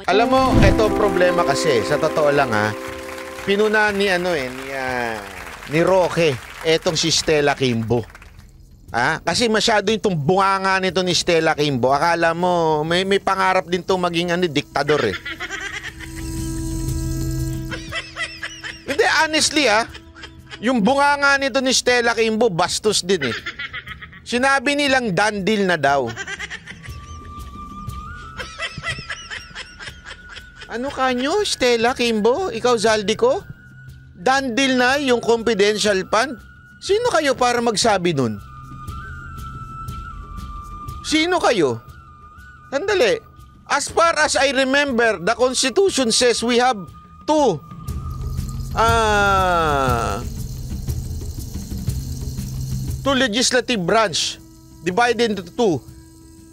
Alam mo, ito problema kasi, sa totoo lang pinuna ni ni Roque, etong si Stella Kimbo. Kasi masyado itong bunganga nito ni Stella Kimbo. Akala mo, may pangarap din itong maging diktador eh. Hindi, honestly yung bunganga nito ni Stella Kimbo, bastos din eh. Sinabi nilang done deal na daw. Ano kanyo, Stella Kimbo? Ikaw, Zaldico? Done deal na yung confidential fund? Sino kayo para magsabi nun? Sino kayo? Sandali. As far as I remember, the Constitution says we have two legislative branch divided into two.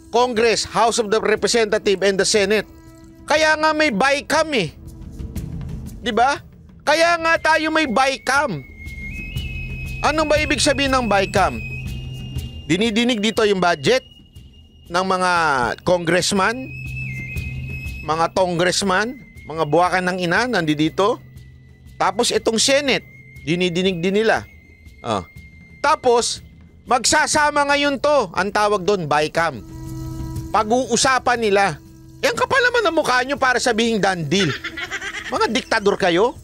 Congress, House of the Representative, and the Senate. Kaya nga may BICAM eh. 'Di ba? Kaya nga tayo may BICAM. Ano ba ibig sabihin ng BICAM? Dinidinig dito yung budget ng mga congressman, mga congressman, mga buwakan ng ina nandito. Tapos itong Senate, dinidinig din nila. Tapos magsasama ngayon to, ang tawag doon BICAM. Pag-uusapan nila. Ang kapal naman ang mukha nyo para sabihin done deal. Mga diktador kayo?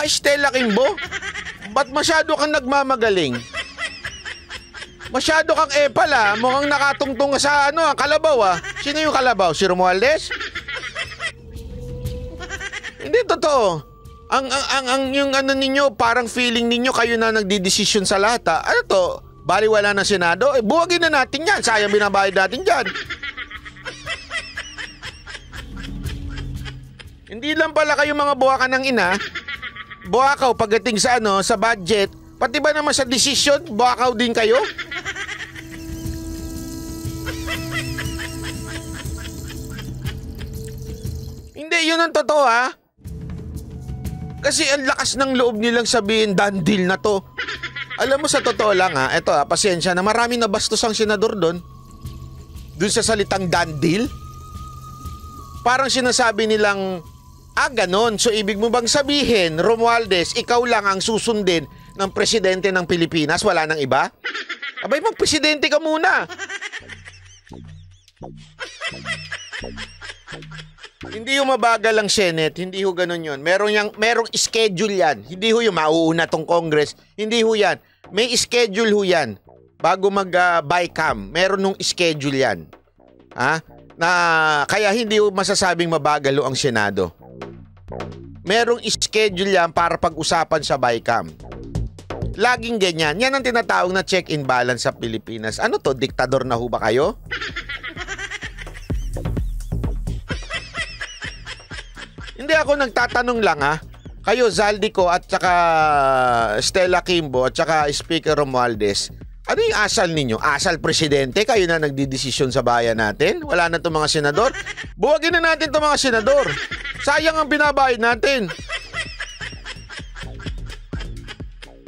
Stella Kimbo? Ba't masyado kang nagmamagaling? Masyado kang epal mukhang nakatungtong ka sa kalabaw Sino yung kalabaw? Si Romualdez? Hindi totoo. Ang yung ninyo, parang feeling ninyo kayo na nagdidesisyon sa lahat Ano to? Baliwala ng Senado? Buwagin na natin yan. Sayang binabayad natin dyan. Hindi lang pala kayo mga buwakan ng ina. Buwakaw pagdating sa sa budget. Pati ba naman sa desisyon, buwakaw din kayo? Hindi, yun ang totoo Kasi ang lakas ng loob nilang sabihin, done deal na to. Alam mo sa totoo lang eto pasensya na marami na bastos ang senador doon. Doon sa salitang done deal. Parang sinasabi nilang, ganon. So ibig mo bang sabihin, Romualdez, ikaw lang ang susundin ng presidente ng Pilipinas, wala nang iba? Abay, magpresidente ka muna. Hindi yung mabagal ang Senate, hindi ho ganun yun. Merong schedule yan. Hindi ho yung mauuna tong Congress. Hindi ho yan. May schedule ho yan. Bago mag-BICAM, meron nung schedule yan. Kaya hindi ho masasabing mabagal ho ang Senado. Merong schedule yan para pag-usapan sa BICAM. Laging ganyan. Yan ang tinatawag na check and balance sa Pilipinas. Ano to? Diktador na ho ba kayo? Hindi ako nagtatanong lang Kayo Zaldico at saka Stella Kimbo at saka Speaker Romualdez. Ano yung asal ninyo? Asal presidente? Kayo na nagdidesisyon sa bayan natin? Wala na itong mga senador? Buwagin na natin itong mga senador. Sayang ang binabayad natin.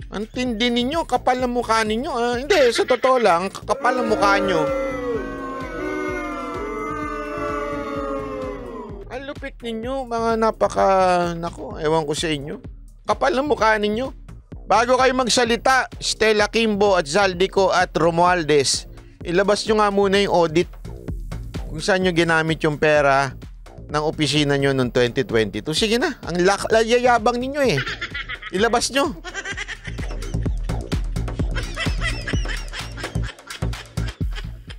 Ang tindi ninyo, kapal ang mukha ninyo. Hindi, sa totoo lang, kapal ang mukha nyo. Ang lupit ninyo, mga ewan ko sa inyo. Kapal ang mukha ninyo. Bago kayo magsalita, Stella Kimbo at Zaldico at Romualdez, ilabas nyo nga muna yung audit kung saan nyo ginamit yung pera ng opisina nyo noong 2022. Sige na, ang yayabang ninyo Ilabas nyo.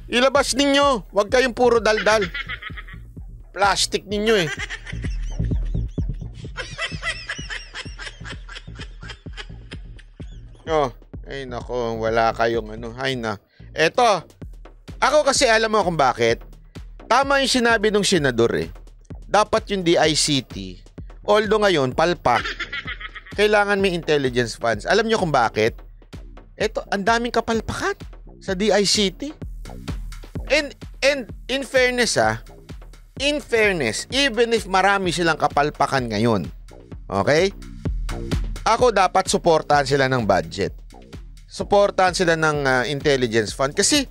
Ilabas ninyo. Huwag kayong puro daldal. Plastic ninyo Ay nako, wala kayong Ay na. Eto, ako kasi alam mo kung bakit. Tama yung sinabi ng senador Dapat yung DICT, although ngayon, palpak, kailangan may intelligence funds. Alam nyo kung bakit? Eto, ang daming kapalpakan sa DICT. And in fairness even if marami silang kapalpakan ngayon, okay? Ako dapat suportahan sila ng budget. Suportahan sila ng intelligence fund kasi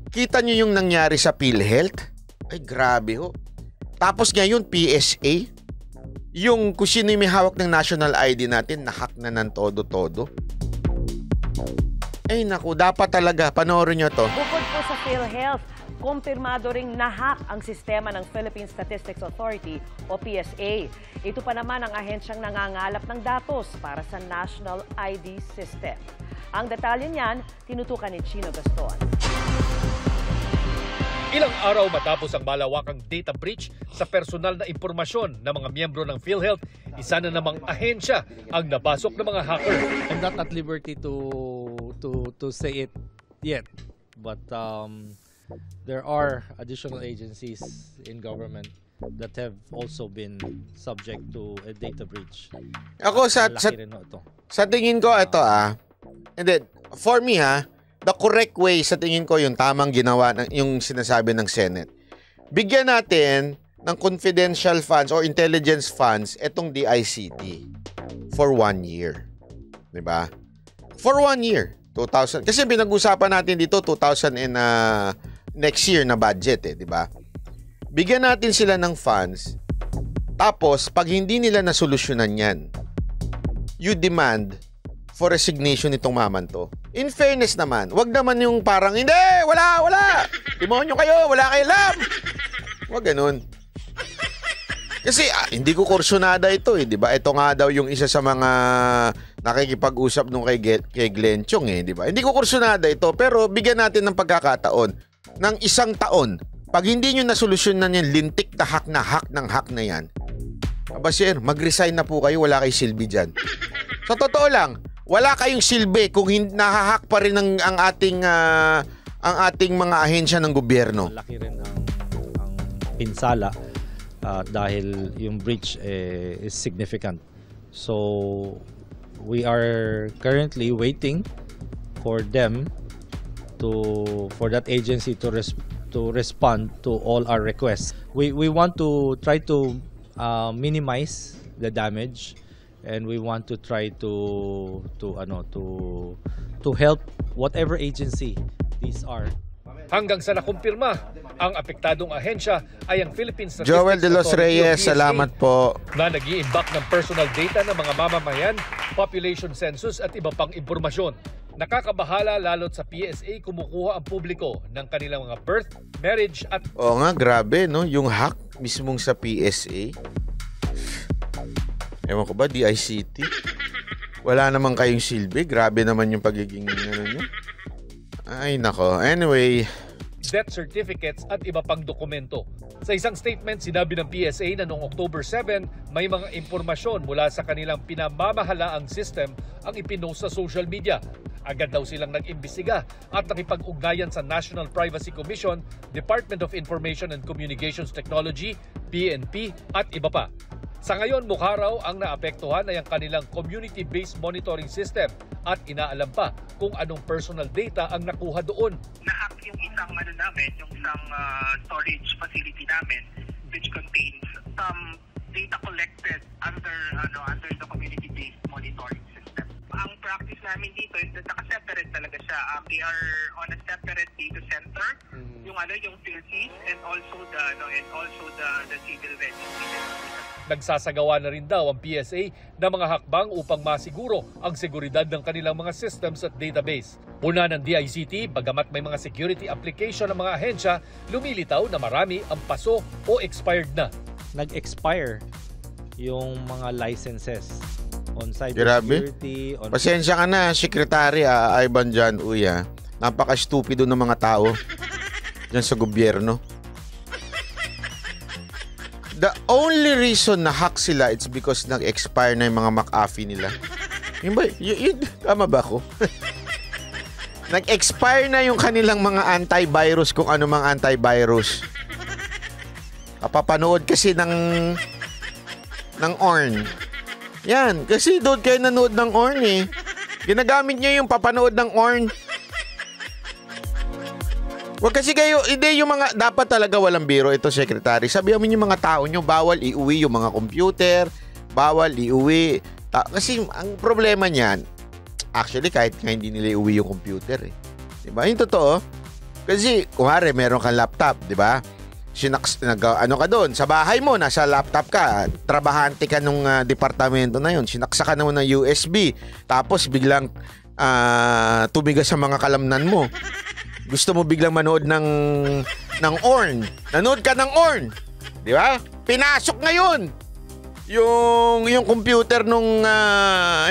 Kita nyo yung nangyari sa PhilHealth? Ay, grabe ho. Tapos ngayon, PSA. Yung kung sino yung may hawak ng national ID natin, nahack na ng todo-todo. Ay, naku, dapat talaga. Panoorin nyo to. Bukod po sa PhilHealth, kumpirmado ring nahack ang sistema ng Philippine Statistics Authority o PSA. Ito pa naman ang ahensyang nangangalap ng datos para sa National ID System. Ang detalye niyan, tinutukan ni Chino Gaston. Ilang araw matapos ang malawakang data breach sa personal na impormasyon ng mga miyembro ng PhilHealth, isa na namang ahensya ang nabasok ng mga hacker. I'm not at liberty to say it yet, but there are additional agencies in government that have also been subject to a data breach. Ako sa tingin ko ito and then for me the correct way sa tingin ko yung tamang ginawa ng yung sinasabi ng Senate. Bigyan natin ng confidential funds or intelligence funds itong DICT for 1 year. 'Di ba? For 1 year, 2,000. Kasi pinag-usapan natin dito 2,000 in next year na budget 'di ba? Bigyan natin sila ng funds. Tapos pag hindi nila nasolusyonan 'yan, you demand for resignation itong maman to. In fairness naman, wag naman yung parang, hindi, wala. Demonyo kayo, wala kayo alam. Wag ganun. Kasi hindi ko kursunada ito di ba? Ito nga daw yung isa sa mga nakikipag-usap nung kay Glenn Chong di ba? Hindi ko kursunada ito, pero bigyan natin ng pagkakataon ng 1 taon. Pag hindi nyo nasolusyonan yan, lintik na hack na yan. Aba sir, mag-resign na po kayo, wala kay silbi dyan. Sa totoo lang, wala kayong silbi kung nahahack pa rin ang ating mga ahensya ng gobyerno. Laki rin ang pinsala dahil yung breach is significant. So we are currently waiting for them for that agency to respond to all our requests. We want to try to minimize the damage. And we want to try to help whatever agency these are. Hanggang sa nakumpirma, ang apektadong ahensya ay ang Philippine Statistics Joel De Los Authority Reyes, salamat po. Na nag-i-imbak ng personal data ng mga mamamayan, population census at iba pang impormasyon. Nakakabahala lalo't sa PSA kumukuha ang publiko ng kanilang mga birth, marriage at... Oo nga, grabe no, yung hack mismong sa PSA. Ewan ko ba, DICT? Wala naman kayong silbi. Grabe naman yung pagiging nyo. Ay, nako. Anyway. Death certificates at iba pang dokumento. Sa isang statement, sinabi ng PSA na noong October 7, may mga impormasyon mula sa kanilang pinamamahalaang system ang ipinost sa social media. Agad daw silang nag-imbestiga at nakipag-ugnayan sa National Privacy Commission, Department of Information and Communications Technology, PNP at iba pa. Sa ngayon, mukha raw ang naapektuhan ay ang kanilang community-based monitoring system at inaalam pa kung anong personal data ang nakuha doon. Na-hack yung isang yung isang storage facility namin which contains some data collected under the community-based monitoring system. Ang practice namin dito is that naka-separate talaga siya. They are on a separate data center, yung PhilSys and also the civil registry. Nagsasagawa na rin daw ang PSA ng mga hakbang upang masiguro ang seguridad ng kanilang mga systems at database. Una ng DICT, bagamat may mga security application ng mga ahensya, lumilitaw na marami ang paso o expired na. Nag-expire yung mga licenses on Grabe. cybersecurity. Pasensya ka na, Secretary Ivan John Uy. Napaka-stupido ng mga tao dyan sa gobyerno. The only reason na hack sila, it's because nag-expire na yung mga McAfee nila. Yun ba? Tama ba ako? Nag-expire na yung kanilang mga antivirus kung ano mang antivirus. Kapapanood kasi ng ORN. Yan, kasi doon kayo nanood ng ORN Ginagamit nyo yung papanood ng ORN. Wag kasi kayo, hindi yung mga, dapat talaga walang biro ito, Secretary. Sabihan mo yung mga tao nyo, bawal iuwi yung mga computer, bawal iuwi. Kasi ang problema niyan, actually kahit nga hindi nila iuwi yung computer Diba? Yung totoo, Kasi, kumare, meron kang laptop, di ba? Ano ka doon? Sa bahay mo, nasa laptop ka. Trabahante ka nung departamento na yun. Sinaksa ka naman ng USB. Tapos, biglang tumigas sa mga kalamnan mo. Gusto mo biglang manood ng ORN. Nanood ka ng ORN. Di ba? Pinasok ngayon yung computer nung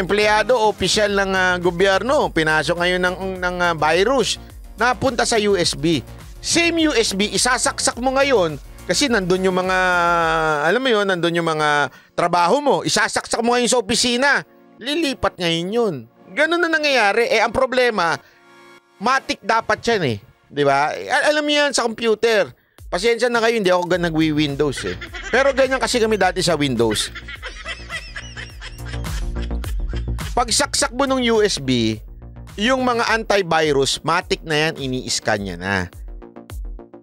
empleyado o opisyal ng gobyerno. Pinasok ngayon ng virus. Napunta sa USB. Same USB, isasaksak mo ngayon kasi nandun yung mga, alam mo yun, nandun yung mga trabaho mo. Isasaksak mo ngayon sa opisina. Lilipat ngayon yun. Ganun na nangyayari. Ang problema, matik dapat yan eh. Di ba? Alam mo yan sa computer. Pasensya na kayo, hindi ako nagwi-Windows eh. Pero ganyan kasi kami dati sa Windows. Pag saksak mo ng USB, yung mga antivirus, matik na yan, ini-scan niya na.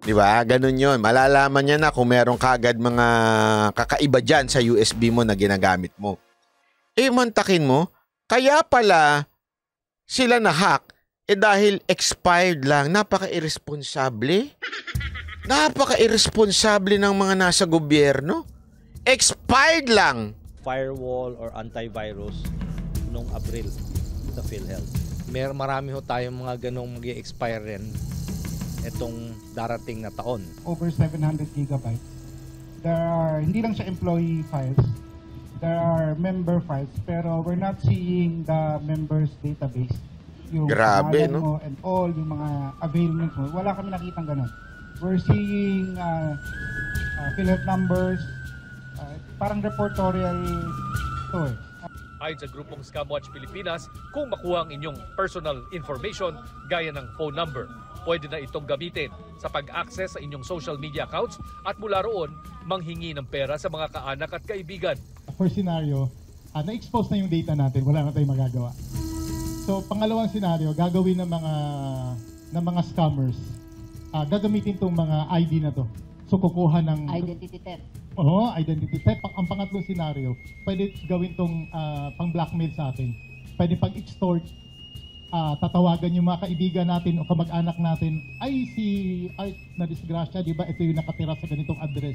Di ba? Ganun yun. Malalaman niya na kung meron kagad mga kakaiba dyan sa USB mo na ginagamit mo. Mantakin mo, kaya pala sila na-hack, dahil expired lang. Napaka-irresponsable. Napaka-irresponsable ng mga nasa gobyerno. Expired lang. Firewall or antivirus nung April sa PhilHealth. Marami ho tayong mga ganong mag-expire rin itong darating na taon. Over 700 gigabytes. There are, hindi lang siya employee files, there are member files, pero we're not seeing the members database. Yung grabe, no? Mo and all yung mga availments mo. Wala kami nakitang ganun. We're seeing PhilHealth numbers, parang reportorial to eh. Ayon sa grupong Scamwatch Pilipinas, kung makuha ang inyong personal information gaya ng phone number, pwede na itong gamitin sa pag-access sa inyong social media accounts at mula roon, manghingi ng pera sa mga kaanak at kaibigan. For scenario, na-expose na yung data natin, wala na tayong magagawa. So, pangalawang scenario, gagawin ng mga scammers, gagamitin tong mga ID na to. So, kukuha ng identity theft. Oo, identity theft. Ang pangatlong scenario, pwede gawin tong pang-blackmail sa atin. Pwede pag-extort, tatawagan yung mga kaibigan natin o kamag-anak natin, ay si Art na disgrasya, di ba? Ito yung nakatira sa ganitong address.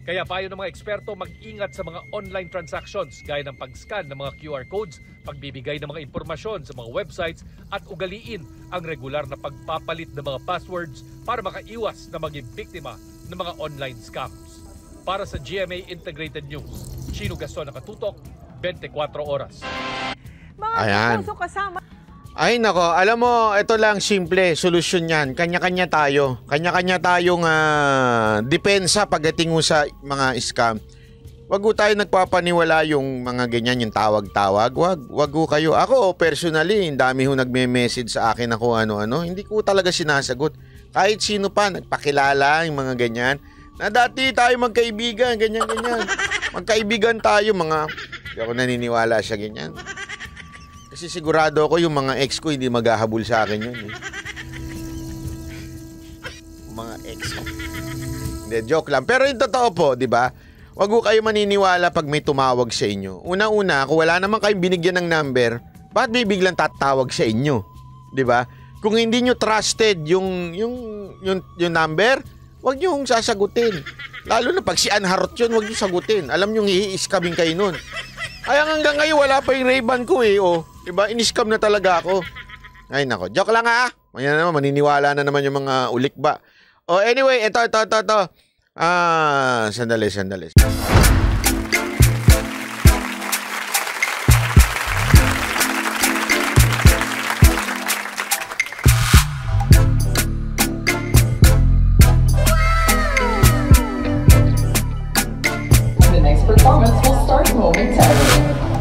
Kaya payo ng mga eksperto mag-ingat sa mga online transactions gaya ng pag-scan ng mga QR codes, pagbibigay ng mga impormasyon sa mga websites at ugaliin ang regular na pagpapalit ng mga passwords para makaiwas na maging biktima ng mga online scams. Para sa GMA Integrated News, Chino Gaston nakatutok, 24 oras. Ayan. Mga kasama. Ay nako, alam mo, ito lang simple, solusyon yan. Kanya-kanya tayo. Kanya-kanya tayong depensa pagdating mo sa mga scam. Wag ko tayo nagpapaniwala yung mga ganyan, yung tawag-tawag. Wag ko kayo. Ako, personally, dami ho nagme-message sa akin ako ano-ano. Hindi ko talaga sinasagot. Kahit sino pa, nagpakilala yung mga ganyan. Na dati tayo magkaibigan, ganyan-ganyan. Magkaibigan tayo, mga... Hindi ako naniniwala sa ganyan. Kasi sigurado ako yung mga ex ko hindi maghahabol sa akin yun. Mga ex ko. Hindi, joke lang. Pero yung totoo po, di ba? Wag ko kayo maniniwala pag may tumawag sa inyo. Una-una, kung wala naman kayong binigyan ng number, bakit bibiglang tatawag sa inyo? Di ba? Kung hindi nyo trusted yung number, wag nyo sasagutin. Lalo na pag si Ann Harot yun, wag nyo sagutin. Alam nyo, i-scamming kayo nun. Ay, hanggang ngayon, wala pa yung Ray-Ban ko eh. Oh. Diba? In-scam na talaga ako. Ay, nako. Joke lang ha. Maya naman, maniniwala na naman yung mga ulikba. Oh, anyway, ito. Sandali. The next performance will start momentarily.